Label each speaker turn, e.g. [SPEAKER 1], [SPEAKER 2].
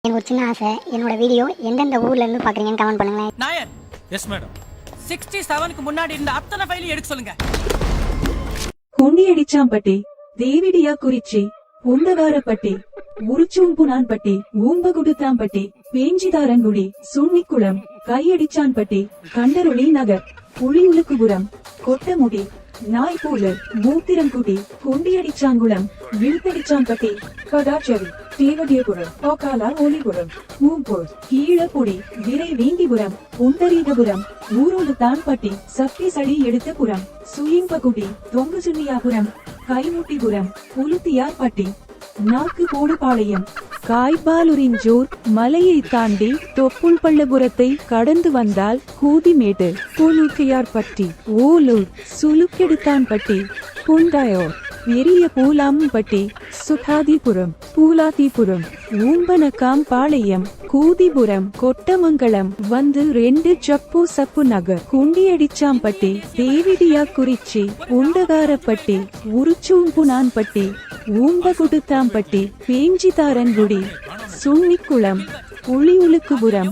[SPEAKER 1] எனக்கு ஒரு சின்ன ஆசை, என்னோட வீடியோ எந்தெந்த ஊர்ல இருந்து பாக்குறீங்கன்னு கமெண்ட் பண்ணுங்களேன்.
[SPEAKER 2] நாயர். Yes madam. 67க்கு முன்னாடி இருந்த அத்தனை ஃபைலையும் எடுக்க சொல்லுங்க.
[SPEAKER 3] கொண்டியடிச்சாம்பட்டி, தேவிடியா குறிச்சி, உண்டகாரப்பட்டி, உருச்சூம்புனான்பட்டி, ஊம்பகுடுத்தாம்பட்டி, பேஞ்சிதாரங்குடி, சுன்னிக்குளம், கையடிச்சான்பட்டி, கண்டருளி நகர், புளியுலுக்குபுரம், கொட்டமுடி, நாய்பூலர், மூத்திரங்குடி, கொண்டியடிச்சாங்குளம், விழுத்தடிச்சாம்பட்டி, கடாச்சேரி, தேவடியபுரம், போக்காலா ஒலிபுரம், மூம்பூர், கீழப்புடி, விரைவேங்கிபுரம், புண்டரீகபுரம், ஊரோடுதான்பட்டி, சக்திசடி எடுத்தபுரம், சுயிம்பகுடி, தொங்குசுன்னியாபுரம், கைமுட்டிபுரம், புலுத்தியார்பட்டி, நாக்கு போடுபாளையம், காய்பாலுரிஞ்சூர், மலையை தாண்டி தொப்புள்பள்ளபுரத்தை கடந்து வந்தால் கூதிமேடு, புலுக்கையார்பட்டி, ஓலூர், சுலுக்கெடுத்தான்பட்டி, புண்டாயோர், பெரிய பூலாம்பட்டி, சுகாதிபுரம், பூலாதிபுரம், ஊம்பனக்காம்பாளையம், கூதிபுரம், கொட்டமங்கலம் வந்து 2 ஜப்பு சப்பு நகர், குண்டியடிச்சாம்பட்டி, தேவிடியா குறிச்சி, உண்டகாரப்பட்டி, உருச்சூம்புனான்பட்டி, ஊம்பகுடுத்தாம்பட்டி, பேஞ்சிதாரன்குடி, சுன்னிக்குளம், புளியுலுக்குபுரம்,